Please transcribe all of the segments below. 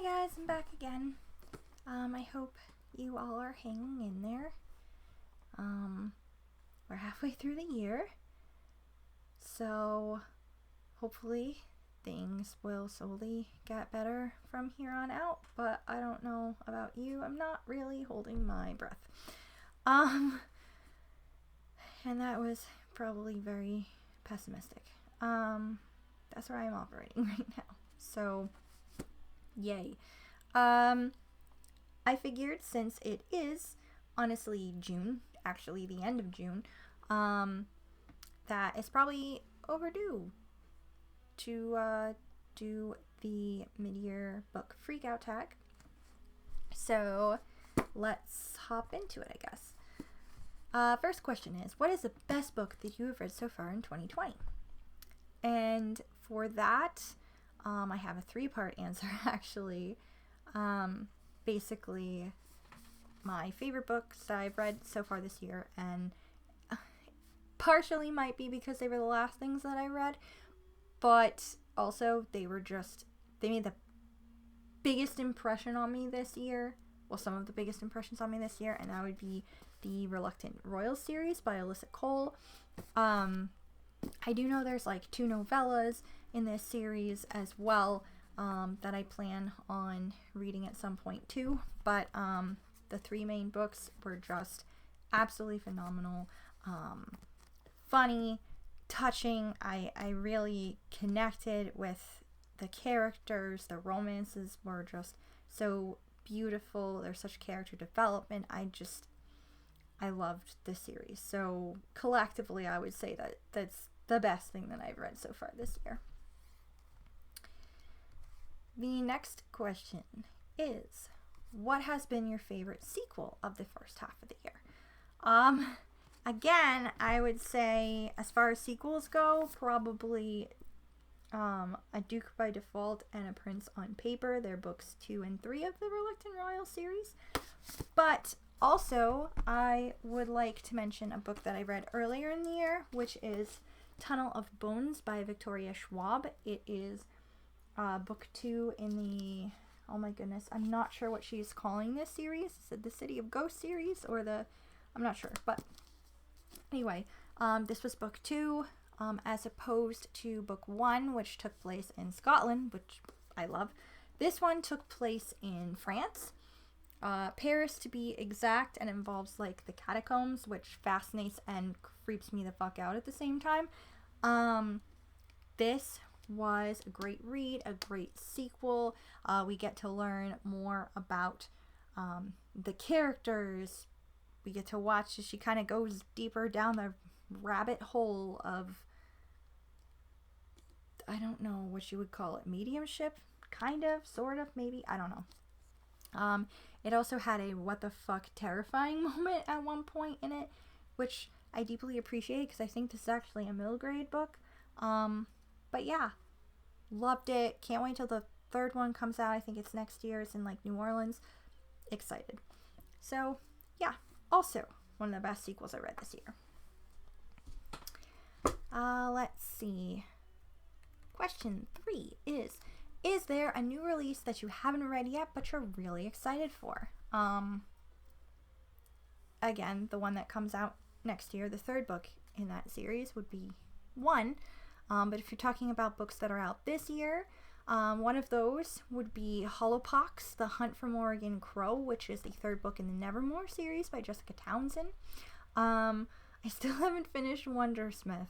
Hi guys, I'm back again. I hope you all are hanging in there. We're halfway through the year, so hopefully things will slowly get better from here on out, but I don't know about you. I'm not really holding my breath. And that was probably very pessimistic. That's where I'm operating right now. So, yay. I figured since it is honestly June, actually the end of June, that it's probably overdue to do the mid-year book Freakout tag. So let's hop into it, I guess. First question is, what is the best book that you have read so far in 2020? And for that, I have a three-part answer, actually. Basically, my favorite books that I've read so far this year, and partially might be because they were the last things that I read, but also they made the biggest impression on me this year. Well, some of the biggest impressions on me this year, and that would be the Reluctant Royal series by Alyssa Cole. I do know there's like 2 novellas in this series as well that I plan on reading at some point too, but the 3 main books were just absolutely phenomenal, funny, touching. I really connected with the characters. The romances were just so beautiful. There's such character development. I loved this series. So collectively, I would say that that's the best thing that I've read so far this year. The next question is, what has been your favorite sequel of the first half of the year? Again, I would say, as far as sequels go, probably A Duke by Default and A Prince on Paper. They're books 2 and 3 of the Reluctant Royal series. But also, I would like to mention a book that I read earlier in the year, which is Tunnel of Bones by Victoria Schwab. It is book 2 in the, oh my goodness, I'm not sure what she's calling this series. Is it the City of Ghosts series or I'm not sure, but anyway, this was book 2, as opposed to book 1, which took place in Scotland, which I love. This one took place in France, Paris to be exact, and involves like the catacombs, which fascinates and creeps me the fuck out at the same time. This was a great read, a great sequel. We get to learn more about the characters. We get to watch as she kind of goes deeper down the rabbit hole of, I don't know what you would call it, mediumship, kind of, sort of, maybe, I don't know. It also had a what the fuck terrifying moment at one point in it, which I deeply appreciate because I think this is actually a middle grade book. But yeah, loved it. Can't wait till the 3rd one comes out. I think it's next year. It's in like New Orleans. Excited. So yeah, also one of the best sequels I read this year. Let's see. Question 3 is there a new release that you haven't read yet but you're really excited for? Again, the one that comes out next year, the 3rd book in that series would be 1. But if you're talking about books that are out this year, one of those would be Hollowpox, The Hunt for Morrigan Crow, which is the 3rd book in the Nevermore series by Jessica Townsend. I still haven't finished Wondersmith,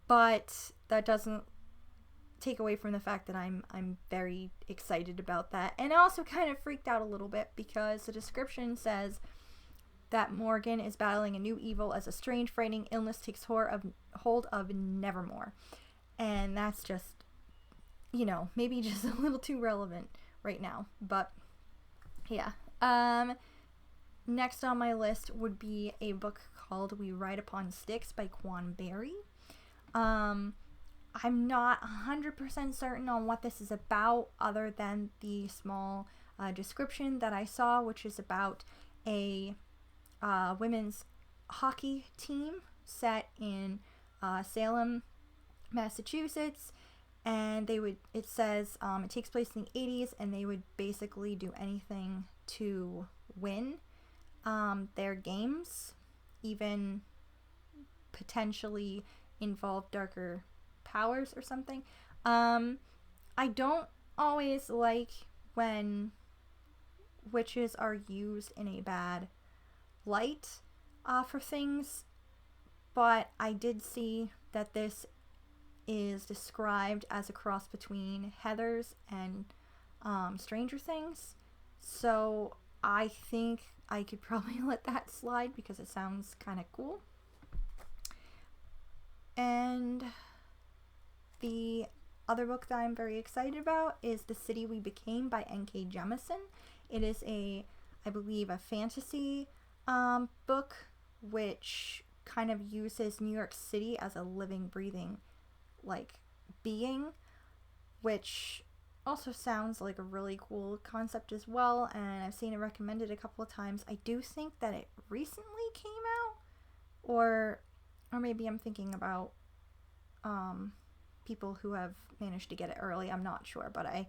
but that doesn't take away from the fact that I'm very excited about that. And I also kind of freaked out a little bit because the description says that Morgan is battling a new evil as a strange, frightening illness takes hold of Nevermore. And that's just, maybe just a little too relevant right now. But, yeah. Next on my list would be a book called We Ride Upon Sticks by Quan Berry. I'm not 100% certain on what this is about other than the small description that I saw, which is about a women's hockey team set in Salem, Massachusetts, and it says it takes place in the 80s, and they would basically do anything to win their games, even potentially involve darker powers or something. I don't always like when witches are used in a bad light for things, but I did see that this is described as a cross between Heathers and Stranger Things, so I think I could probably let that slide because it sounds kind of cool. And the other book that I'm very excited about is The City We Became by N.K. Jemisin. It is I believe, a fantasy book which kind of uses New York City as a living, breathing, like, being, which also sounds like a really cool concept as well, and I've seen it recommended a couple of times. I do think that it recently came out, or maybe I'm thinking about people who have managed to get it early. I'm not sure, but I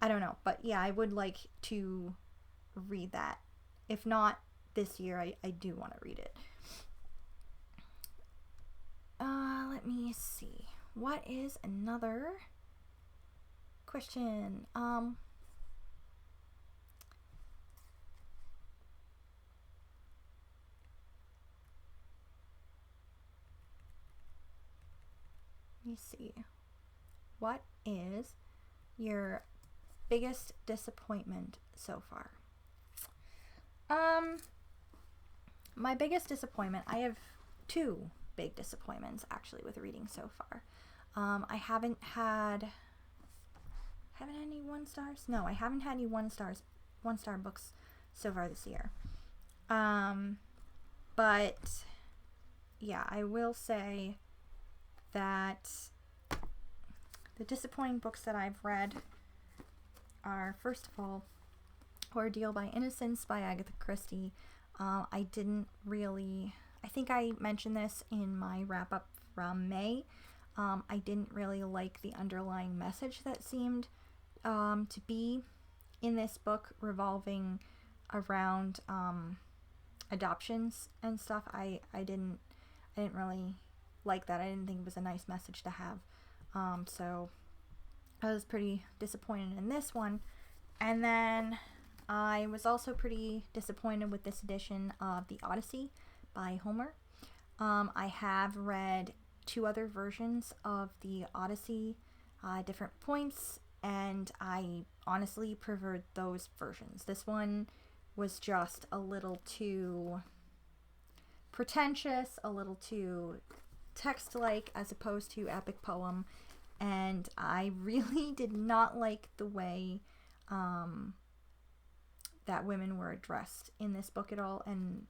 don't know. But yeah, I would like to read that. If not this year, I do want to read it. Let me see. What is another question? Let me see. What is your biggest disappointment so far? My biggest disappointment, I have two big disappointments actually with reading so far. I haven't had any 1 stars? No, I haven't had any 1 star books so far this year. But yeah, I will say that the disappointing books that I've read are, first of all, Ordeal by Innocence by Agatha Christie. I didn't really, I think I mentioned this in my wrap up from May. I didn't really like the underlying message that seemed to be in this book revolving around adoptions and stuff. I didn't really like that. I didn't think it was a nice message to have. So I was pretty disappointed in this one. And then I was also pretty disappointed with this edition of The Odyssey by Homer. I have read 2 other versions of The Odyssey at different points, and I honestly preferred those versions. This one was just a little too pretentious, a little too text-like as opposed to epic poem, and I really did not like the way that women were addressed in this book at all. And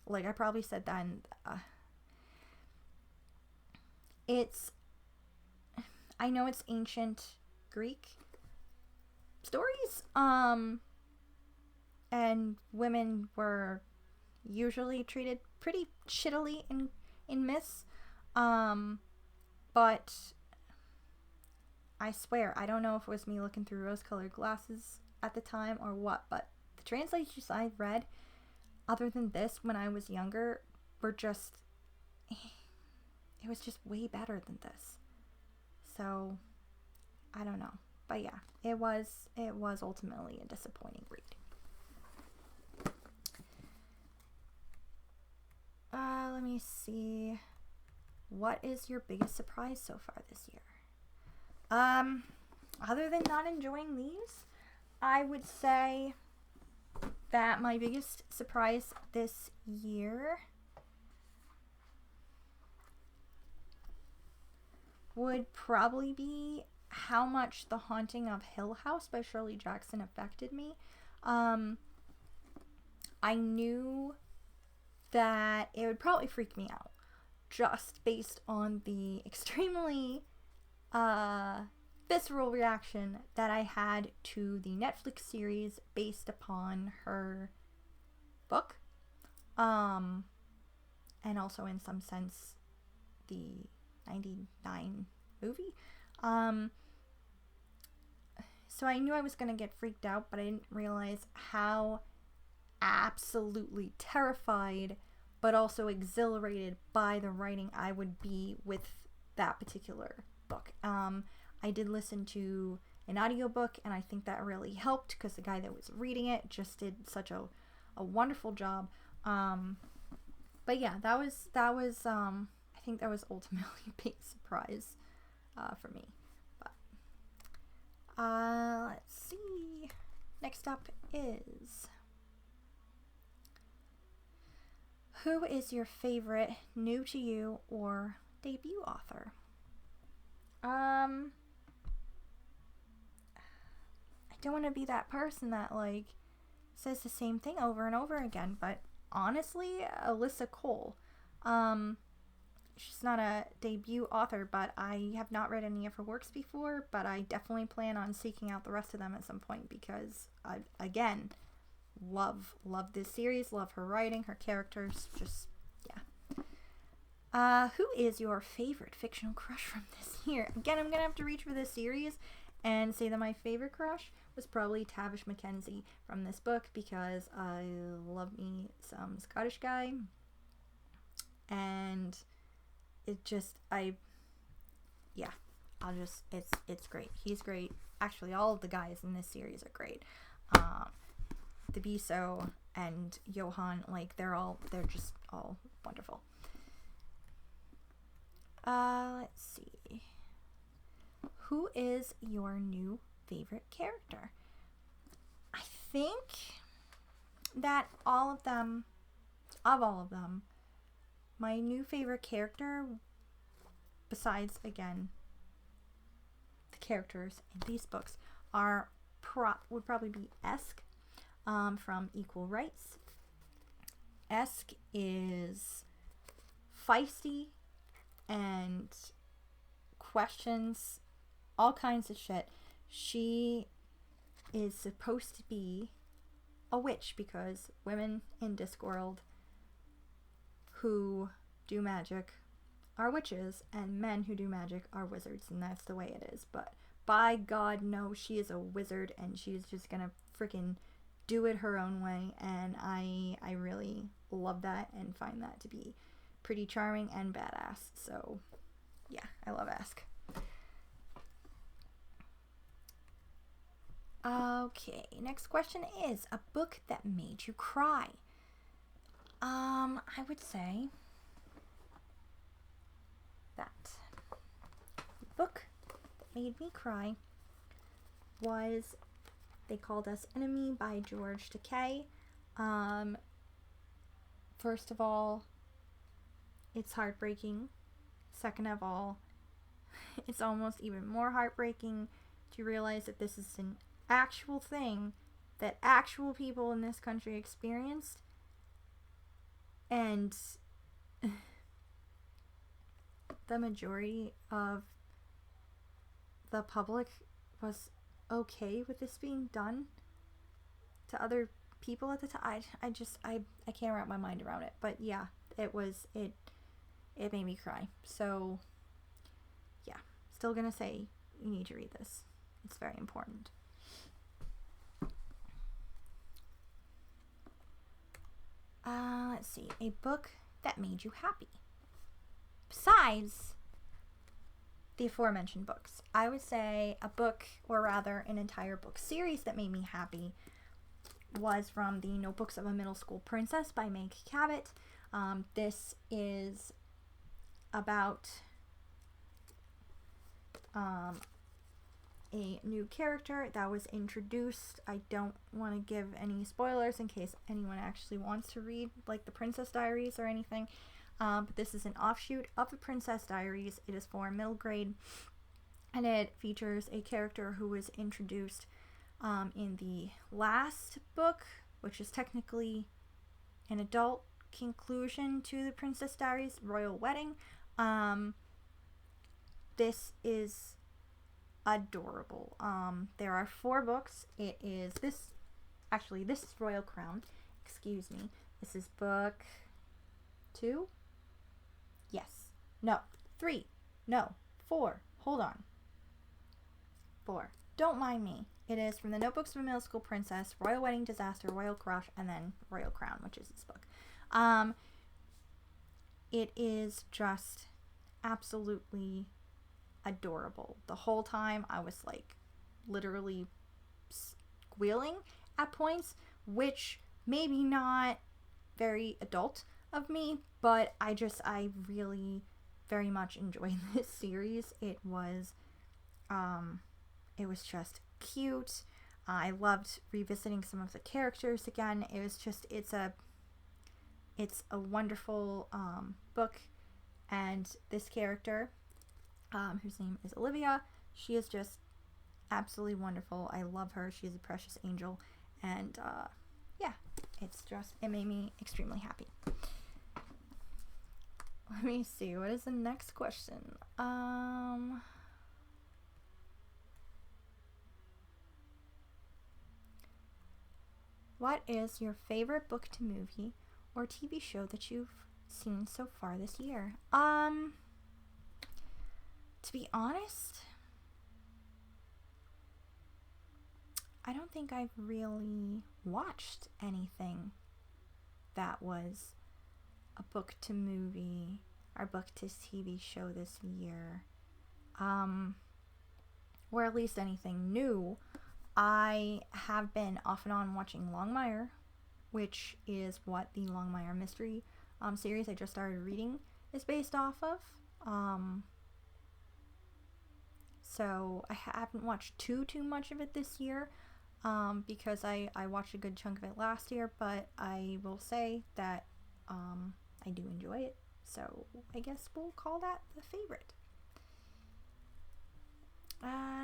like I probably said that I know it's ancient Greek stories, and women were usually treated pretty shittily in myths, but I swear, I don't know if it was me looking through rose-colored glasses at the time or what, but the translations I read, other than this, when I was younger, were just, it was just way better than this. So, I don't know. But yeah, it was ultimately a disappointing read. Let me see. What is your biggest surprise so far this year? Other than not enjoying these, I would say that my biggest surprise this year would probably be how much The Haunting of Hill House by Shirley Jackson affected me. I knew that it would probably freak me out just based on the extremely visceral reaction that I had to the Netflix series based upon her book, and also in some sense the 99 movie. So I knew I was going to get freaked out, but I didn't realize how absolutely terrified but also exhilarated by the writing I would be with that particular book. I did listen to an audiobook, and I think that really helped because the guy that was reading it just did such a wonderful job. But yeah, that was I think that was ultimately a big surprise for me. But let's see. Next up is, who is your favorite new to you or debut author? I don't want to be that person that like says the same thing over and over again, but honestly, Alyssa Cole. She's not a debut author, but I have not read any of her works before, but I definitely plan on seeking out the rest of them at some point because I, again, love this series, love her writing, her characters, just, yeah. Who is your favorite fictional crush from this year? Again, I'm going to have to reach for this series and say that my favorite crush was probably Tavish Mackenzie from this book because I love me some Scottish guy, and it just, it's great. He's great. Actually, all of the guys in this series are great. The Biso and Johan, like, they're just all wonderful. Let's see. Who is your new favorite character? I think that all of them, my new favorite character, besides, again, the characters in these books, would probably be Esk from Equal Rights. Esk is feisty and questions all kinds of shit. She is supposed to be a witch because women in Discworld who do magic are witches and men who do magic are wizards, and that's the way it is. But by God, no, she is a wizard and she's just gonna freaking do it her own way, and I really love that and find that to be pretty charming and badass. So yeah, I love Esk. Okay, next question is a book that made you cry. I would say that the book that made me cry was They Called Us Enemy by George Takei. First of all, it's heartbreaking. Second of all, it's almost even more heartbreaking to realize that this is an actual thing that actual people in this country experienced, and the majority of the public was okay with this being done to other people at the time. I can't wrap my mind around it, but yeah, it made me cry. So yeah, still gonna say you need to read this. It's very important. Let's see, a book that made you happy. Besides the aforementioned books, I would say a book, or rather an entire book series that made me happy, was from The Notebooks of a Middle School Princess by Meg Cabot. This is about a new character that was introduced. I don't want to give any spoilers in case anyone actually wants to read like the Princess Diaries or anything, but this is an offshoot of the Princess Diaries. It is for middle grade, and it features a character who was introduced in the last book, which is technically an adult conclusion to the Princess Diaries, Royal Wedding. This is adorable. There are 4 books. It is this is Royal Crown. Excuse me. This is book 2? Yes. No. 3. No. 4. Hold on. 4. Don't Mind Me. It is from the Notebooks of a Middle School Princess, Royal Wedding Disaster, Royal Crush, and then Royal Crown, which is this book. It is just absolutely adorable. The whole time I was like literally squealing at points, which maybe not very adult of me, but I really very much enjoyed this series. It was just cute. I loved revisiting some of the characters again. It was just, it's a wonderful book, and this character, whose name is Olivia, she is just absolutely wonderful. I love her. She is a precious angel, and yeah, it made me extremely happy. Let me see, what is the next question? What is your favorite book to movie or TV show that you've seen so far this year? To be honest, I don't think I've really watched anything that was a book to movie or book to TV show this year. Or at least anything new. I have been off and on watching Longmire, which is what the Longmire mystery series I just started reading is based off of. So I haven't watched too much of it this year, because I watched a good chunk of it last year, but I will say that I do enjoy it, so I guess we'll call that the favorite.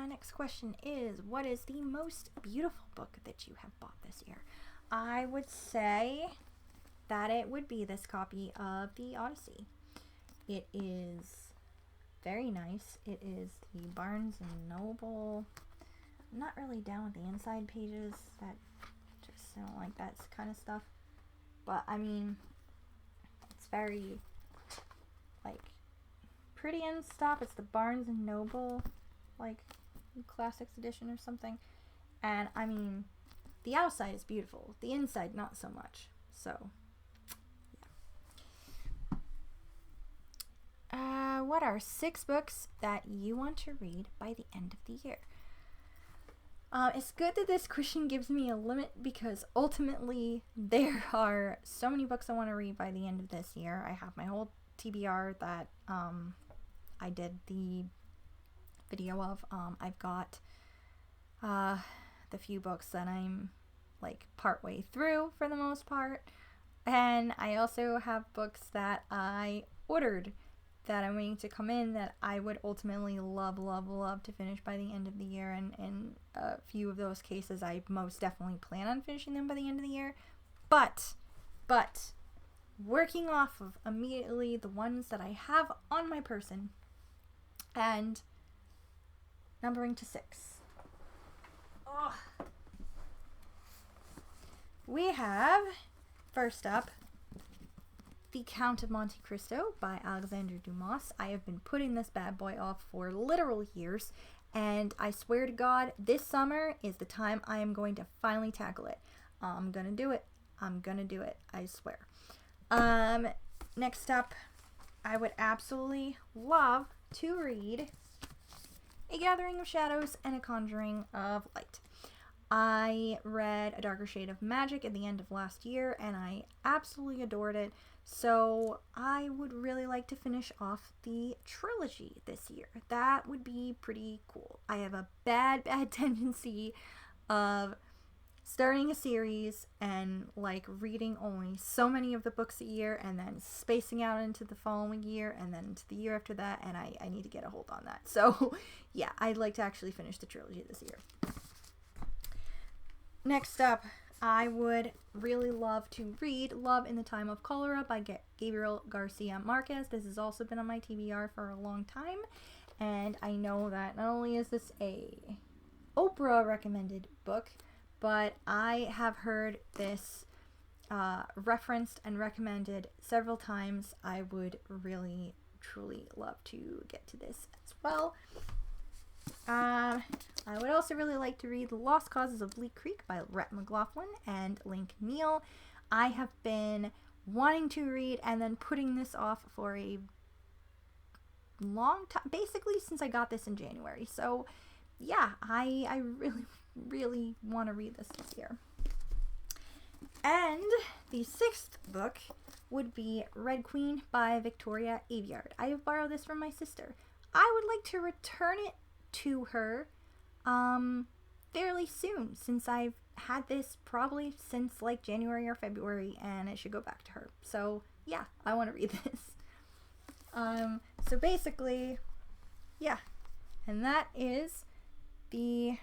Next question is, what is the most beautiful book that you have bought this year? I would say that it would be this copy of The Odyssey. It is very nice. It is the Barnes & Noble. I'm not really down with the inside pages. That just, I don't like that kind of stuff. But, I mean, it's very, like, pretty and stuff. It's the Barnes & Noble, like, Classics edition or something. And, I mean, the outside is beautiful. The inside, not so much. So, yeah. What are 6 books that you want to read by the end of the year? It's good that this question gives me a limit, because ultimately there are so many books I want to read by the end of this year. I have my whole TBR that I did the video of. I've got the few books that I'm like partway through for the most part, and I also have books that I ordered that I'm waiting to come in that I would ultimately love to finish by the end of the year, and in a few of those cases I most definitely plan on finishing them by the end of the year, but working off of immediately the ones that I have on my person and numbering to 6. Ugh. We have, first up, The Count of Monte Cristo by Alexandre Dumas. I have been putting this bad boy off for literal years, and I swear to God, this summer is the time I am going to finally tackle it. I'm gonna do it. I swear. Next up, I would absolutely love to read A Gathering of Shadows and A Conjuring of Light. I read A Darker Shade of Magic at the end of last year, and I absolutely adored it. So I would really like to finish off the trilogy this year. That would be pretty cool. I have a bad tendency of starting a series and like reading only so many of the books a year, and then spacing out into the following year and then into the year after that, and I need to get a hold on that. So yeah, I'd like to actually finish the trilogy this year. Next up, I would really love to read Love in the Time of Cholera by Gabriel Garcia Marquez. This has also been on my TBR for a long time, and I know that not only is this a Oprah recommended book, but I have heard this referenced and recommended several times. I would really, truly love to get to this as well. I would also really like to read The Lost Causes of Bleak Creek by Rhett McLaughlin and Link Neal. I have been wanting to read and then putting this off for a long time, basically since I got this in January. So yeah, I really want to read this year. And the sixth book would be Red Queen by Victoria Aveyard. I have borrowed this from my sister. I would like to return it to her fairly soon, since I've had this probably since like January or February, and it should go back to her. So yeah, I want to read this. So basically, yeah, and that is the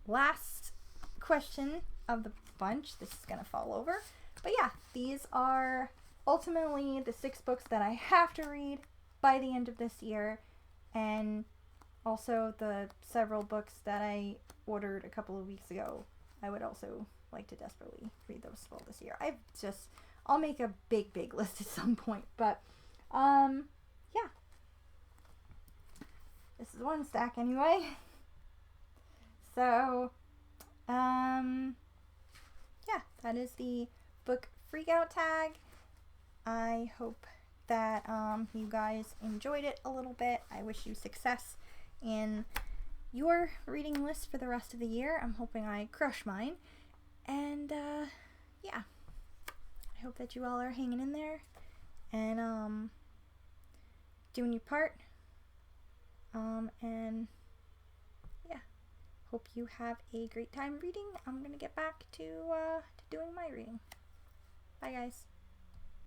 last question of the bunch. This is gonna fall over, but yeah, these are ultimately the 6 books that I have to read by the end of this year, and also the several books that I ordered a couple of weeks ago. I would also like to desperately read those as well this year. I'll make a big list at some point, but yeah, this is one stack anyway. So yeah, that is the book Freakout tag. I hope that you guys enjoyed it a little bit. I wish you success in your reading list for the rest of the year. I'm hoping I crush mine. And yeah, I hope that you all are hanging in there and doing your part. And yeah, hope you have a great time reading. I'm gonna get back to doing my reading. Bye guys.